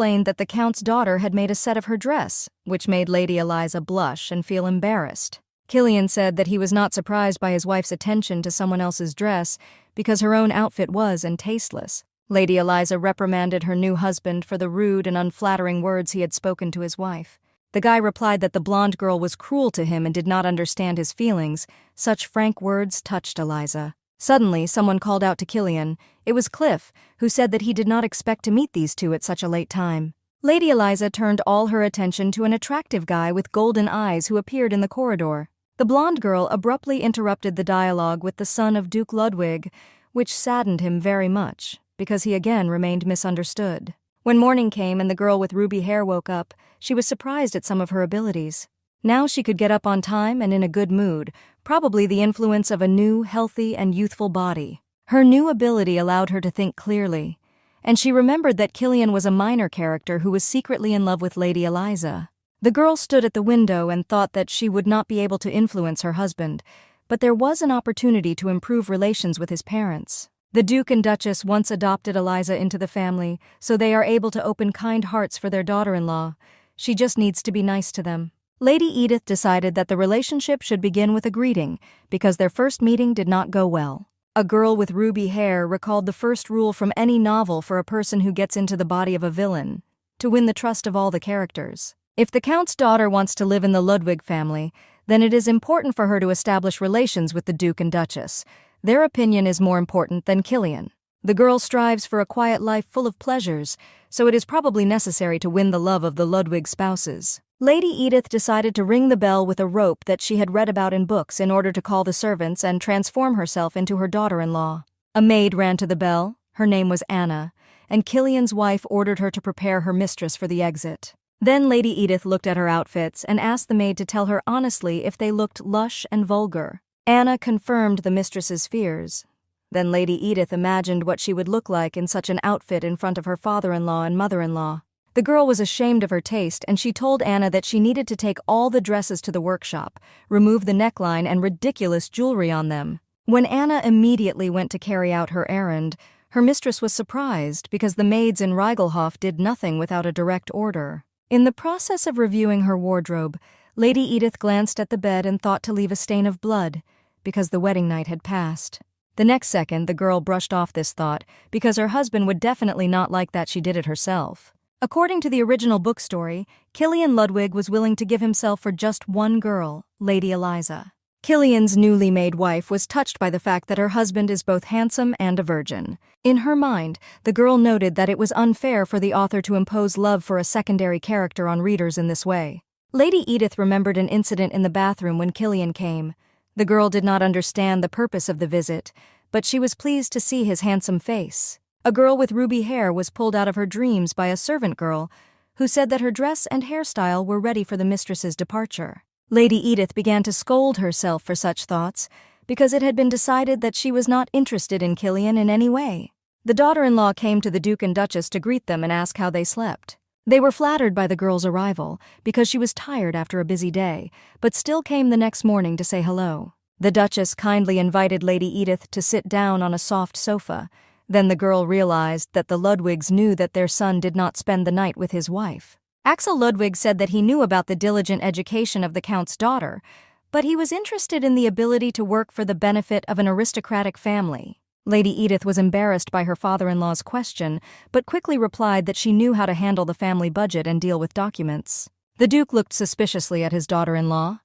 explained that the Count's daughter had made a set of her dress, which made Lady Eliza blush and feel embarrassed. Killian said that he was not surprised by his wife's attention to someone else's dress because her own outfit was tasteless. Lady Eliza reprimanded her new husband for the rude and unflattering words he had spoken to his wife. The guy replied that the blonde girl was cruel to him and did not understand his feelings. Such frank words touched Eliza. Suddenly, someone called out to Killian. It was Cliff, who said that he did not expect to meet these two at such a late time. Lady Eliza turned all her attention to an attractive guy with golden eyes who appeared in the corridor. The blonde girl abruptly interrupted the dialogue with the son of Duke Ludwig, which saddened him very much, because he again remained misunderstood. When morning came and the girl with ruby hair woke up, she was surprised at some of her abilities. Now she could get up on time and in a good mood, probably the influence of a new, healthy, and youthful body. Her new ability allowed her to think clearly, and she remembered that Killian was a minor character who was secretly in love with Lady Eliza. The girl stood at the window and thought that she would not be able to influence her husband, but there was an opportunity to improve relations with his parents. The Duke and Duchess once adopted Eliza into the family, so they are able to open kind hearts for their daughter-in-law. She just needs to be nice to them. Lady Edith decided that the relationship should begin with a greeting, because their first meeting did not go well. A girl with ruby hair recalled the first rule from any novel for a person who gets into the body of a villain: to win the trust of all the characters. If the Count's daughter wants to live in the Ludwig family, then it is important for her to establish relations with the Duke and Duchess. Their opinion is more important than Killian. The girl strives for a quiet life full of pleasures, so it is probably necessary to win the love of the Ludwig spouses. Lady Edith decided to ring the bell with a rope that she had read about in books in order to call the servants and transform herself into her daughter-in-law. A maid ran to the bell, her name was Anna, and Killian's wife ordered her to prepare her mistress for the exit. Then Lady Edith looked at her outfits and asked the maid to tell her honestly if they looked lush and vulgar. Anna confirmed the mistress's fears. Then Lady Edith imagined what she would look like in such an outfit in front of her father-in-law and mother-in-law. The girl was ashamed of her taste, and she told Anna that she needed to take all the dresses to the workshop, remove the neckline and ridiculous jewelry on them. When Anna immediately went to carry out her errand, her mistress was surprised because the maids in Reigelhof did nothing without a direct order. In the process of reviewing her wardrobe, Lady Edith glanced at the bed and thought to leave a stain of blood, because the wedding night had passed. The next second, the girl brushed off this thought, because her husband would definitely not like that she did it herself. According to the original book story, Killian Ludwig was willing to give himself for just one girl, Lady Eliza. Killian's newly made wife was touched by the fact that her husband is both handsome and a virgin. In her mind, the girl noted that it was unfair for the author to impose love for a secondary character on readers in this way. Lady Edith remembered an incident in the bathroom when Killian came. The girl did not understand the purpose of the visit, but she was pleased to see his handsome face. A girl with ruby hair was pulled out of her dreams by a servant girl who said that her dress and hairstyle were ready for the mistress's departure. Lady Edith began to scold herself for such thoughts because it had been decided that she was not interested in Killian in any way. The daughter-in-law came to the Duke and Duchess to greet them and ask how they slept. They were flattered by the girl's arrival because she was tired after a busy day, but still came the next morning to say hello. The Duchess kindly invited Lady Edith to sit down on a soft sofa. Then the girl realized that the Ludwigs knew that their son did not spend the night with his wife. Axel Ludwig said that he knew about the diligent education of the Count's daughter, but he was interested in the ability to work for the benefit of an aristocratic family. Lady Edith was embarrassed by her father-in-law's question, but quickly replied that she knew how to handle the family budget and deal with documents. The Duke looked suspiciously at his daughter-in-law.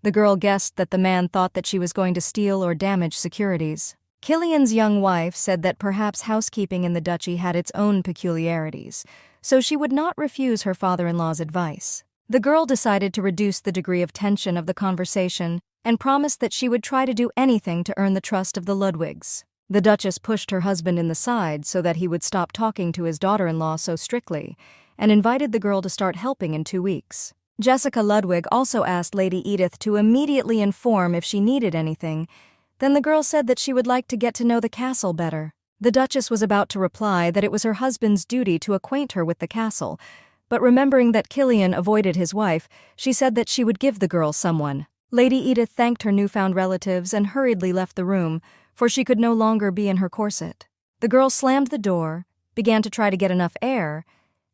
The girl guessed that the man thought that she was going to steal or damage securities. Killian's young wife said that perhaps housekeeping in the duchy had its own peculiarities, so she would not refuse her father-in-law's advice. The girl decided to reduce the degree of tension of the conversation and promised that she would try to do anything to earn the trust of the Ludwigs. The Duchess pushed her husband in the side so that he would stop talking to his daughter-in-law so strictly, and invited the girl to start helping in 2 weeks. Jessica Ludwig also asked Lady Edith to immediately inform if she needed anything. Then the girl said that she would like to get to know the castle better. The Duchess was about to reply that it was her husband's duty to acquaint her with the castle, but remembering that Killian avoided his wife, she said that she would give the girl someone. Lady Edith thanked her newfound relatives and hurriedly left the room, for she could no longer be in her corset. The girl slammed the door, began to try to get enough air,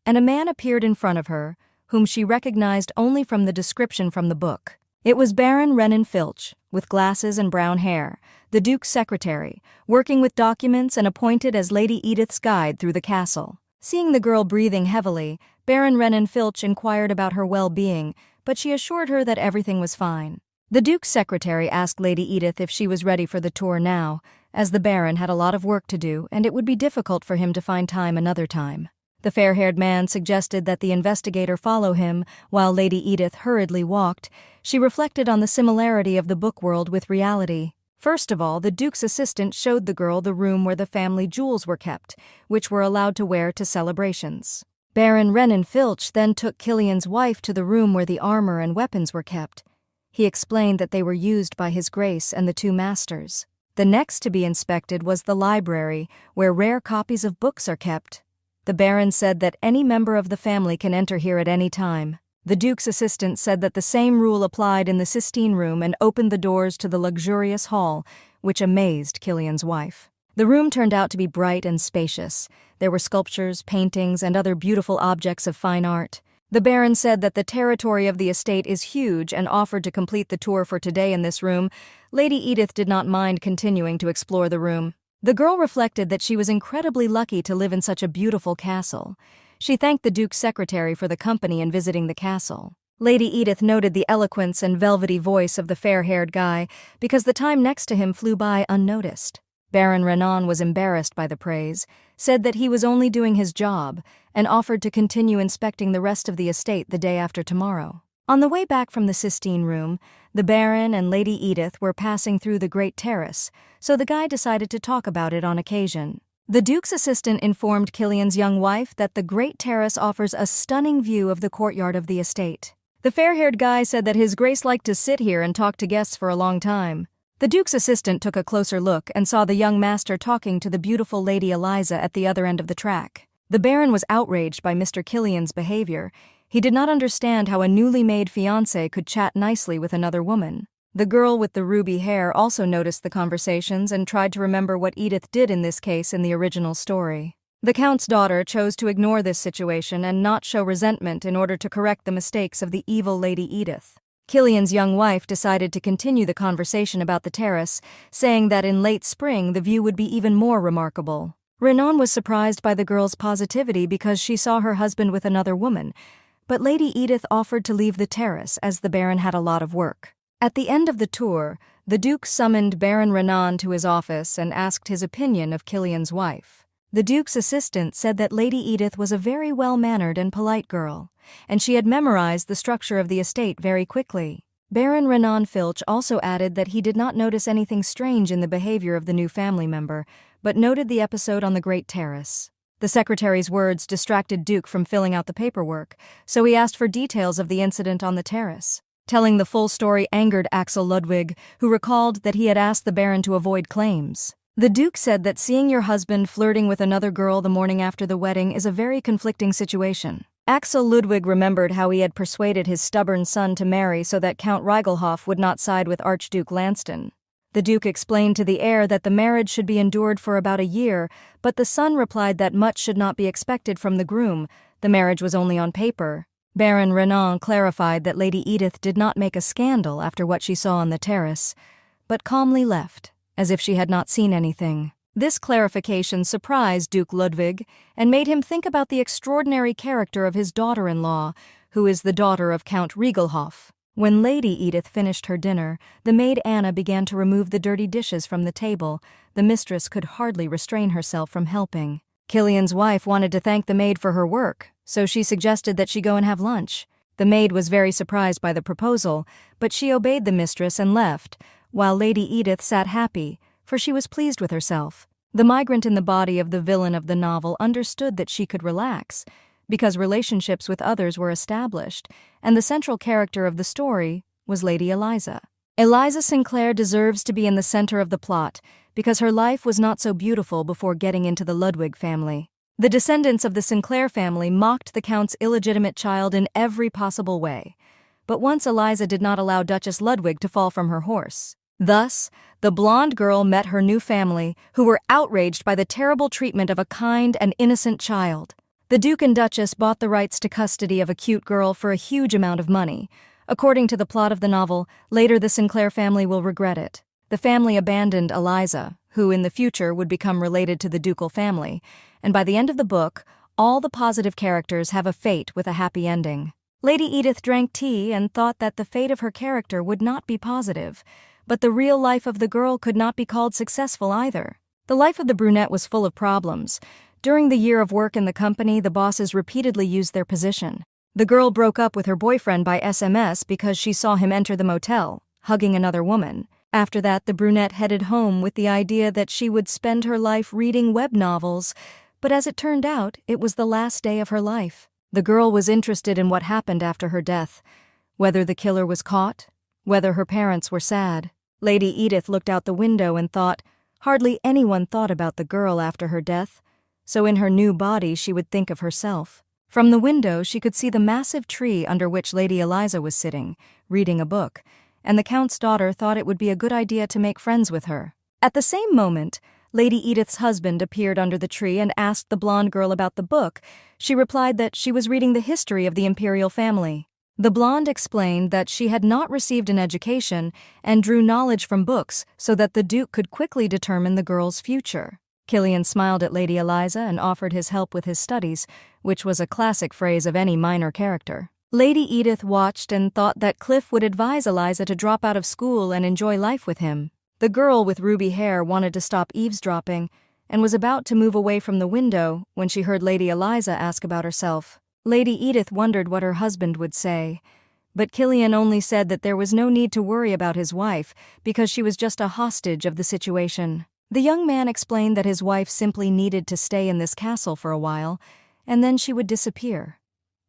and a man appeared in front of her, whom she recognized only from the description from the book. It was Baron Renan Filch, with glasses and brown hair, the Duke's secretary, working with documents and appointed as Lady Edith's guide through the castle. Seeing the girl breathing heavily, Baron Renan Filch inquired about her well-being, but she assured her that everything was fine. The Duke's secretary asked Lady Edith if she was ready for the tour now, as the Baron had a lot of work to do and it would be difficult for him to find time another time. The fair-haired man suggested that the investigator follow him, while Lady Edith hurriedly walked. She reflected on the similarity of the book world with reality. First of all, the Duke's assistant showed the girl the room where the family jewels were kept, which were allowed to wear to celebrations. Baron Renan Filch then took Killian's wife to the room where the armor and weapons were kept. He explained that they were used by His Grace and the two masters. The next to be inspected was the library, where rare copies of books are kept. The Baron said that any member of the family can enter here at any time. The Duke's assistant said that the same rule applied in the Sistine Room and opened the doors to the luxurious hall, which amazed Killian's wife. The room turned out to be bright and spacious. There were sculptures, paintings, and other beautiful objects of fine art. The Baron said that the territory of the estate is huge and offered to complete the tour for today in this room. Lady Edith did not mind continuing to explore the room. The girl reflected that she was incredibly lucky to live in such a beautiful castle. She thanked the Duke's secretary for the company in visiting the castle. Lady Edith noted the eloquence and velvety voice of the fair-haired guy because the time next to him flew by unnoticed. Baron Renan was embarrassed by the praise, said that he was only doing his job, and offered to continue inspecting the rest of the estate the day after tomorrow. On the way back from the Sistine Room, the Baron and Lady Edith were passing through the Great Terrace, so the guy decided to talk about it on occasion. The Duke's assistant informed Killian's young wife that the Great Terrace offers a stunning view of the courtyard of the estate. The fair-haired guy said that His Grace liked to sit here and talk to guests for a long time. The Duke's assistant took a closer look and saw the young master talking to the beautiful Lady Eliza at the other end of the track. The Baron was outraged by Mr. Killian's behavior. He did not understand how a newly made fiancé could chat nicely with another woman. The girl with the ruby hair also noticed the conversations and tried to remember what Edith did in this case in the original story. The Count's daughter chose to ignore this situation and not show resentment in order to correct the mistakes of the evil Lady Edith. Killian's young wife decided to continue the conversation about the terrace, saying that in late spring the view would be even more remarkable. Renan was surprised by the girl's positivity because she saw her husband with another woman, but Lady Edith offered to leave the terrace as the Baron had a lot of work. At the end of the tour, the Duke summoned Baron Renan to his office and asked his opinion of Killian's wife. The Duke's assistant said that Lady Edith was a very well-mannered and polite girl, and she had memorized the structure of the estate very quickly. Baron Renan Filch also added that he did not notice anything strange in the behavior of the new family member, but noted the episode on the Great Terrace. The secretary's words distracted Duke from filling out the paperwork, so he asked for details of the incident on the terrace. Telling the full story angered Axel Ludwig, who recalled that he had asked the Baron to avoid claims. The Duke said that seeing your husband flirting with another girl the morning after the wedding is a very conflicting situation. Axel Ludwig remembered how he had persuaded his stubborn son to marry so that Count Reigelhoff would not side with Archduke Lanston. The Duke explained to the heir that the marriage should be endured for about a year, but the son replied that much should not be expected from the groom. The marriage was only on paper. Baron Renan clarified that Lady Edith did not make a scandal after what she saw on the terrace, but calmly left, as if she had not seen anything. This clarification surprised Duke Ludwig and made him think about the extraordinary character of his daughter-in-law, who is the daughter of Count Reigelhoff. When Lady Edith finished her dinner, the maid Anna began to remove the dirty dishes from the table. The mistress could hardly restrain herself from helping. Killian's wife wanted to thank the maid for her work, so she suggested that she go and have lunch. The maid was very surprised by the proposal, but she obeyed the mistress and left, while Lady Edith sat happy, for she was pleased with herself. The migrant in the body of the villain of the novel understood that she could relax, because relationships with others were established, and the central character of the story was Lady Eliza. Eliza Sinclair deserves to be in the center of the plot, because her life was not so beautiful before getting into the Ludwig family. The descendants of the Sinclair family mocked the Count's illegitimate child in every possible way, but once Eliza did not allow Duchess Ludwig to fall from her horse. Thus, the blonde girl met her new family, who were outraged by the terrible treatment of a kind and innocent child. The Duke and Duchess bought the rights to custody of a cute girl for a huge amount of money. According to the plot of the novel, later the Sinclair family will regret it. The family abandoned Eliza, who in the future would become related to the ducal family, and by the end of the book, all the positive characters have a fate with a happy ending. Lady Edith drank tea and thought that the fate of her character would not be positive, but the real life of the girl could not be called successful either. The life of the brunette was full of problems. During the year of work in the company, the bosses repeatedly used their position. The girl broke up with her boyfriend by SMS because she saw him enter the motel, hugging another woman. After that, the brunette headed home with the idea that she would spend her life reading web novels, but as it turned out, it was the last day of her life. The girl was interested in what happened after her death, whether the killer was caught, whether her parents were sad. Lady Edith looked out the window and thought, hardly anyone thought about the girl after her death, so in her new body she would think of herself. From the window she could see the massive tree under which Lady Eliza was sitting, reading a book, and the Count's daughter thought it would be a good idea to make friends with her. At the same moment, Lady Edith's husband appeared under the tree and asked the blonde girl about the book. She replied that she was reading the history of the imperial family. The blonde explained that she had not received an education and drew knowledge from books so that the Duke could quickly determine the girl's future. Killian smiled at Lady Eliza and offered his help with his studies, which was a classic phrase of any minor character. Lady Edith watched and thought that Cliff would advise Eliza to drop out of school and enjoy life with him. The girl with ruby hair wanted to stop eavesdropping and was about to move away from the window when she heard Lady Eliza ask about herself. Lady Edith wondered what her husband would say, but Killian only said that there was no need to worry about his wife because she was just a hostage of the situation. The young man explained that his wife simply needed to stay in this castle for a while, and then she would disappear.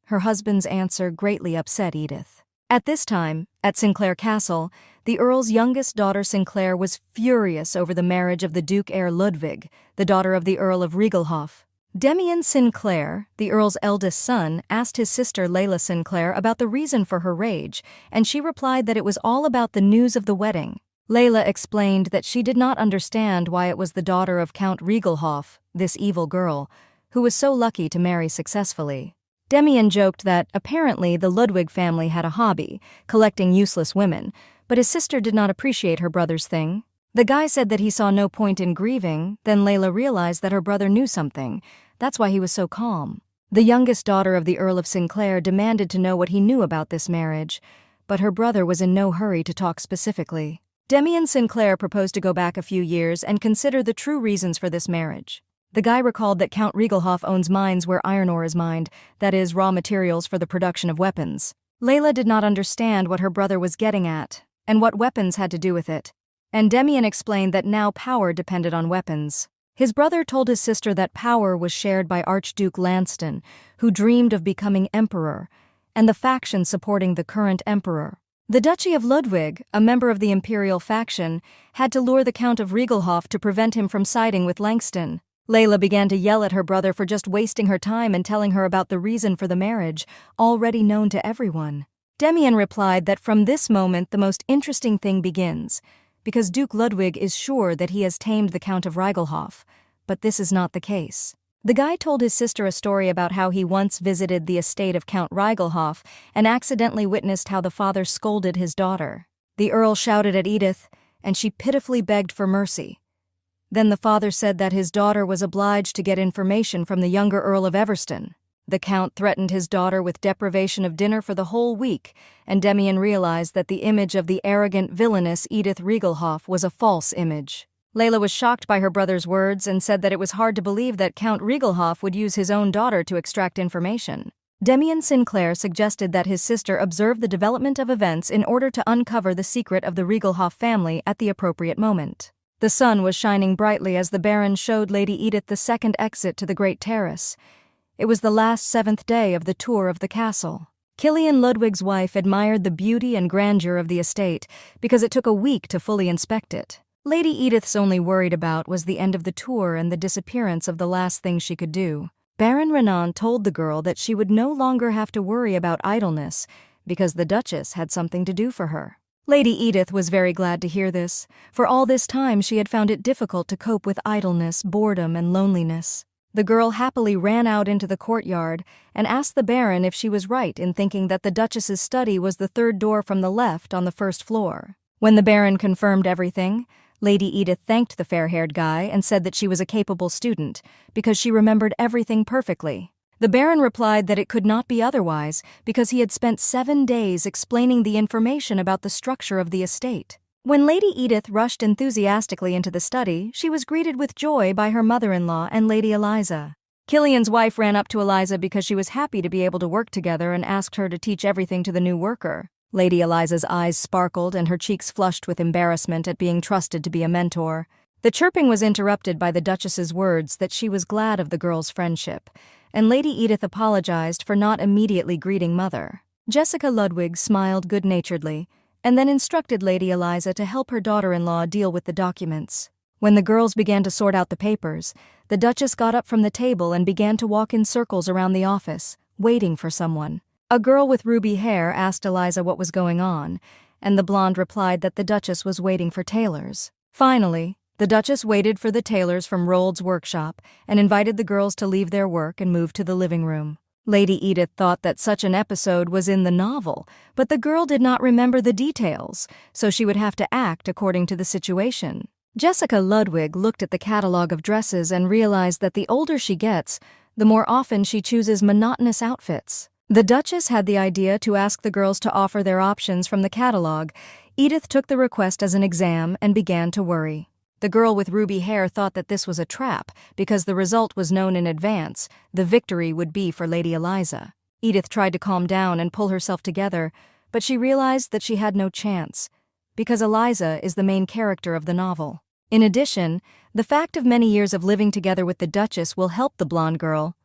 Her husband's answer greatly upset Edith. At this time, at Sinclair Castle, the Earl's youngest daughter Sinclair was furious over the marriage of the Duke heir Ludwig, the daughter of the Earl of Regalhof. Demian Sinclair, the Earl's eldest son, asked his sister Layla Sinclair about the reason for her rage, and she replied that it was all about the news of the wedding. Layla explained that she did not understand why it was the daughter of Count Regalhof, this evil girl, who was so lucky to marry successfully. Demian joked that, apparently, the Ludwig family had a hobby, collecting useless women, but his sister did not appreciate her brother's thing. The guy said that he saw no point in grieving, then Layla realized that her brother knew something. That's why he was so calm. The youngest daughter of the Earl of Sinclair demanded to know what he knew about this marriage, but her brother was in no hurry to talk specifically. Demian Sinclair proposed to go back a few years and consider the true reasons for this marriage. The guy recalled that Count Regalhof owns mines where iron ore is mined, that is, raw materials for the production of weapons. Layla did not understand what her brother was getting at, and what weapons had to do with it, and Demian explained that now power depended on weapons. His brother told his sister that power was shared by Archduke Lanston, who dreamed of becoming emperor, and the faction supporting the current emperor. The Duchy of Ludwig, a member of the imperial faction, had to lure the Count of Regalhof to prevent him from siding with Langston. Layla began to yell at her brother for just wasting her time and telling her about the reason for the marriage, already known to everyone. Demian replied that from this moment the most interesting thing begins, because Duke Ludwig is sure that he has tamed the Count of Regalhof, but this is not the case. The guy told his sister a story about how he once visited the estate of Count Regalhof and accidentally witnessed how the father scolded his daughter. The Earl shouted at Edith, and she pitifully begged for mercy. Then the father said that his daughter was obliged to get information from the younger Earl of Everston. The Count threatened his daughter with deprivation of dinner for the whole week, and Demian realized that the image of the arrogant, villainous Edith Regalhof was a false image. Layla was shocked by her brother's words and said that it was hard to believe that Count Regalhof would use his own daughter to extract information. Demian Sinclair suggested that his sister observe the development of events in order to uncover the secret of the Regalhof family at the appropriate moment. The sun was shining brightly as the Baron showed Lady Edith the second exit to the Great Terrace. It was the last 7th day of the tour of the castle. Killian Ludwig's wife admired the beauty and grandeur of the estate because it took a week to fully inspect it. Lady Edith's only worried about was the end of the tour and the disappearance of the last thing she could do. Baron Renan told the girl that she would no longer have to worry about idleness because the Duchess had something to do for her. Lady Edith was very glad to hear this. For all this time she had found it difficult to cope with idleness, boredom, and loneliness. The girl happily ran out into the courtyard and asked the Baron if she was right in thinking that the Duchess's study was the third door from the left on the first floor. When the Baron confirmed everything, Lady Edith thanked the fair-haired guy and said that she was a capable student because she remembered everything perfectly. The Baron replied that it could not be otherwise because he had spent 7 days explaining the information about the structure of the estate. When Lady Edith rushed enthusiastically into the study, she was greeted with joy by her mother-in-law and Lady Eliza. Killian's wife ran up to Eliza because she was happy to be able to work together and asked her to teach everything to the new worker. Lady Eliza's eyes sparkled and her cheeks flushed with embarrassment at being trusted to be a mentor. The chirping was interrupted by the Duchess's words that she was glad of the girl's friendship, and Lady Edith apologized for not immediately greeting Mother. Jessica Ludwig smiled good-naturedly and then instructed Lady Eliza to help her daughter-in-law deal with the documents. When the girls began to sort out the papers, the Duchess got up from the table and began to walk in circles around the office, waiting for someone. A girl with ruby hair asked Eliza what was going on, and the blonde replied that the Duchess was waiting for tailors. Finally, the Duchess waited for the tailors from Rold's workshop and invited the girls to leave their work and move to the living room. Lady Edith thought that such an episode was in the novel, but the girl did not remember the details, so she would have to act according to the situation. Jessica Ludwig looked at the catalog of dresses and realized that the older she gets, the more often she chooses monotonous outfits. The Duchess had the idea to ask the girls to offer their options from the catalog. Edith took the request as an exam and began to worry. The girl with ruby hair thought that this was a trap because the result was known in advance. The victory would be for Lady Eliza. Edith tried to calm down and pull herself together, but she realized that she had no chance, because Eliza is the main character of the novel. In addition, the fact of many years of living together with the Duchess will help the blonde girl.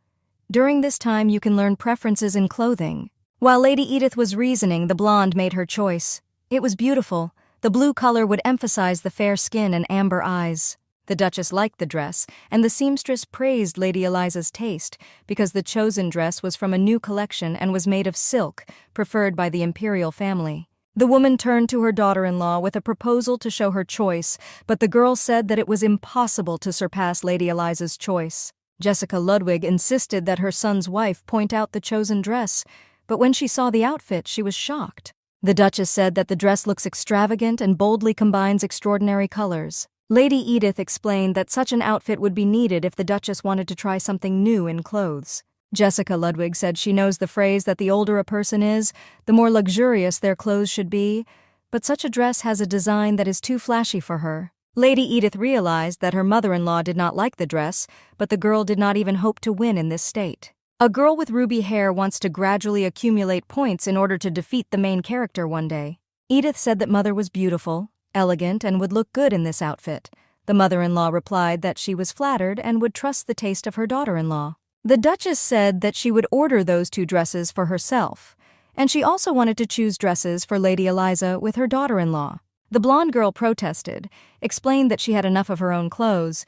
During this time you can learn preferences in clothing. While Lady Edith was reasoning, the blonde made her choice. It was beautiful. The blue color would emphasize the fair skin and amber eyes. The Duchess liked the dress, and the seamstress praised Lady Eliza's taste because the chosen dress was from a new collection and was made of silk, preferred by the imperial family. The woman turned to her daughter-in-law with a proposal to show her choice, but the girl said that it was impossible to surpass Lady Eliza's choice. Jessica Ludwig insisted that her son's wife point out the chosen dress, but when she saw the outfit, she was shocked. The Duchess said that the dress looks extravagant and boldly combines extraordinary colors. Lady Edith explained that such an outfit would be needed if the Duchess wanted to try something new in clothes. Jessica Ludwig said she knows the phrase that the older a person is, the more luxurious their clothes should be, but such a dress has a design that is too flashy for her. Lady Edith realized that her mother-in-law did not like the dress, but the girl did not even hope to win in this state. A girl with ruby hair wants to gradually accumulate points in order to defeat the main character one day. Edith said that Mother was beautiful, elegant, and would look good in this outfit. The mother-in-law replied that she was flattered and would trust the taste of her daughter-in-law. The Duchess said that she would order those 2 dresses for herself, and she also wanted to choose dresses for Lady Eliza with her daughter-in-law. The blonde girl protested, explained that she had enough of her own clothes,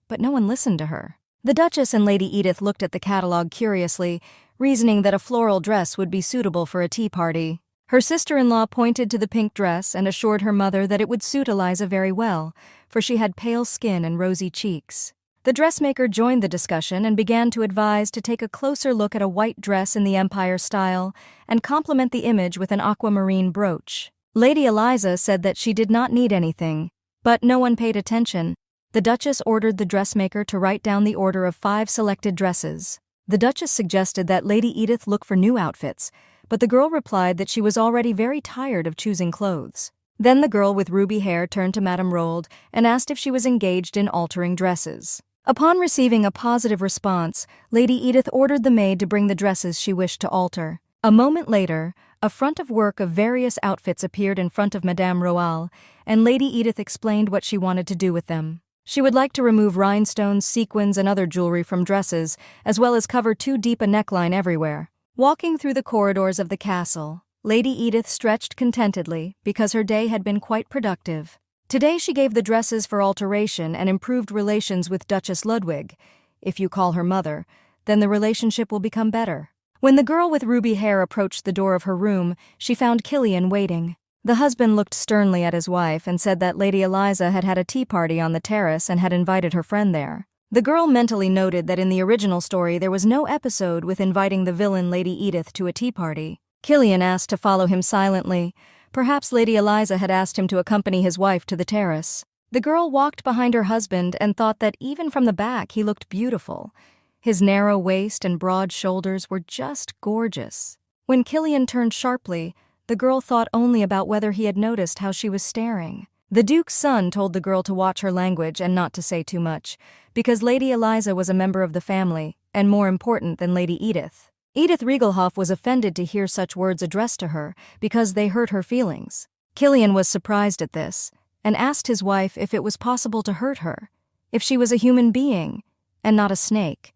but no one listened to her. The Duchess and Lady Edith looked at the catalog curiously, reasoning that a floral dress would be suitable for a tea party. Her sister-in-law pointed to the pink dress and assured her mother that it would suit Eliza very well, for she had pale skin and rosy cheeks. The dressmaker joined the discussion and began to advise to take a closer look at a white dress in the Empire style and complement the image with an aquamarine brooch. Lady Eliza said that she did not need anything, but no one paid attention. The Duchess ordered the dressmaker to write down the order of 5 selected dresses. The Duchess suggested that Lady Edith look for new outfits, but the girl replied that she was already very tired of choosing clothes. Then the girl with ruby hair turned to Madame Rold and asked if she was engaged in altering dresses. Upon receiving a positive response, Lady Edith ordered the maid to bring the dresses she wished to alter. A moment later, a front of work of various outfits appeared in front of Madame Roald, and Lady Edith explained what she wanted to do with them. She would like to remove rhinestones, sequins, and other jewelry from dresses, as well as cover too deep a neckline everywhere. Walking through the corridors of the castle, Lady Edith stretched contentedly because her day had been quite productive. Today she gave the dresses for alteration and improved relations with Duchess Ludwig. If you call her mother, then the relationship will become better. When the girl with ruby hair approached the door of her room, she found Killian waiting. The husband looked sternly at his wife and said that Lady Eliza had had a tea party on the terrace and had invited her friend there. The girl mentally noted that in the original story there was no episode with inviting the villain Lady Edith to a tea party. Killian asked to follow him silently. Perhaps Lady Eliza had asked him to accompany his wife to the terrace. The girl walked behind her husband and thought that even from the back he looked beautiful. His narrow waist and broad shoulders were just gorgeous. When Killian turned sharply, the girl thought only about whether he had noticed how she was staring. The Duke's son told the girl to watch her language and not to say too much, because Lady Eliza was a member of the family, and more important than Lady Edith. Edith Riegelhoff was offended to hear such words addressed to her because they hurt her feelings. Killian was surprised at this, and asked his wife if it was possible to hurt her, if she was a human being, and not a snake,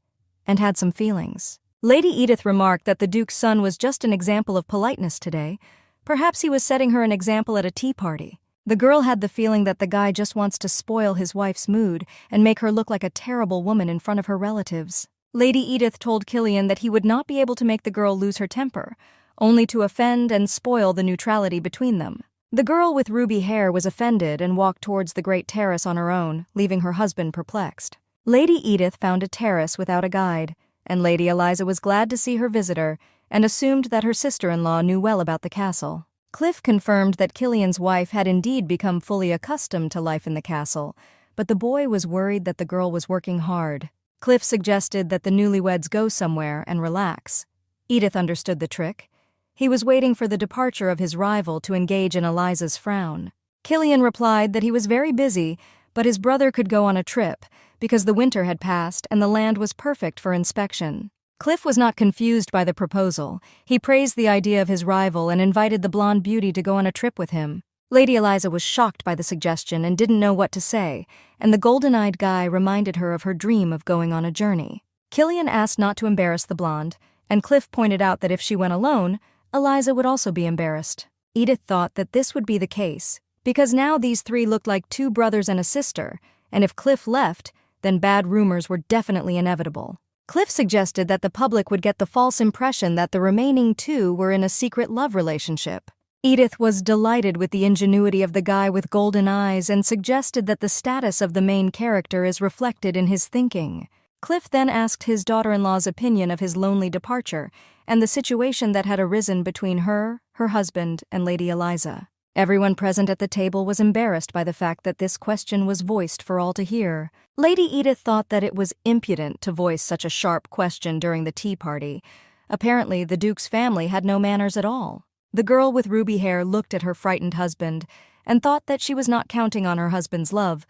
and had some feelings. Lady Edith remarked that the Duke's son was just an example of politeness today. Perhaps he was setting her an example at a tea party. The girl had the feeling that the guy just wants to spoil his wife's mood and make her look like a terrible woman in front of her relatives. Lady Edith told Killian that he would not be able to make the girl lose her temper, only to offend and spoil the neutrality between them. The girl with ruby hair was offended and walked towards the great terrace on her own, leaving her husband perplexed. Lady Edith found a terrace without a guide, and Lady Eliza was glad to see her visitor and assumed that her sister-in-law knew well about the castle. Cliff confirmed that Killian's wife had indeed become fully accustomed to life in the castle, but the boy was worried that the girl was working hard. Cliff suggested that the newlyweds go somewhere and relax. Edith understood the trick. He was waiting for the departure of his rival to engage in Eliza's frown. Killian replied that he was very busy, but his brother could go on a trip because the winter had passed and the land was perfect for inspection. Cliff was not confused by the proposal. He praised the idea of his rival and invited the blonde beauty to go on a trip with him. Lady Eliza was shocked by the suggestion and didn't know what to say, and the golden-eyed guy reminded her of her dream of going on a journey. Killian asked not to embarrass the blonde, and Cliff pointed out that if she went alone, Eliza would also be embarrassed. Edith thought that this would be the case, because now these three looked like two brothers and a sister, and if Cliff left, then bad rumors were definitely inevitable. Cliff suggested that the public would get the false impression that the remaining two were in a secret love relationship. Edith was delighted with the ingenuity of the guy with golden eyes and suggested that the status of the main character is reflected in his thinking. Cliff then asked his daughter-in-law's opinion of his lonely departure and the situation that had arisen between her husband, and Lady Eliza. Everyone present at the table was embarrassed by the fact that this question was voiced for all to hear. Lady Edith thought that it was impudent to voice such a sharp question during the tea party. Apparently, the Duke's family had no manners at all. The girl with ruby hair looked at her frightened husband and thought that she was not counting on her husband's love,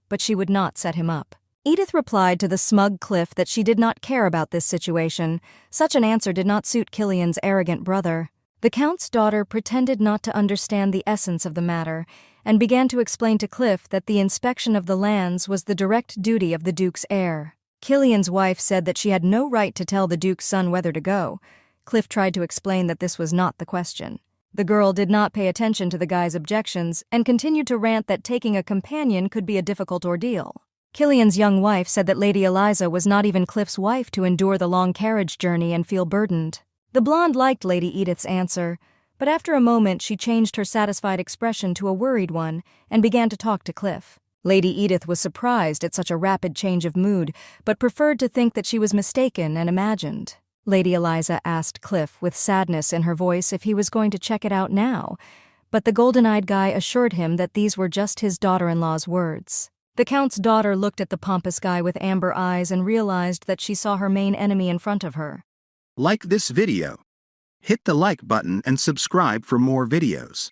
but she would not set him up. Edith replied to the smug Cliff that she did not care about this situation. Such an answer did not suit Killian's arrogant brother. The Count's daughter pretended not to understand the essence of the matter and began to explain to Cliff that the inspection of the lands was the direct duty of the Duke's heir. Killian's wife said that she had no right to tell the Duke's son whether to go. Cliff tried to explain that this was not the question. The girl did not pay attention to the guy's objections and continued to rant that taking a companion could be a difficult ordeal. Killian's young wife said that Lady Eliza was not even Cliff's wife to endure the long carriage journey and feel burdened. The blonde liked Lady Edith's answer, but after a moment she changed her satisfied expression to a worried one and began to talk to Cliff. Lady Edith was surprised at such a rapid change of mood, but preferred to think that she was mistaken and imagined. Lady Eliza asked Cliff with sadness in her voice if he was going to check it out now, but the golden-eyed guy assured him that these were just his daughter-in-law's words. The Count's daughter looked at the pompous guy with amber eyes and realized that she saw her main enemy in front of her. Like this video. Hit the like button and subscribe for more videos.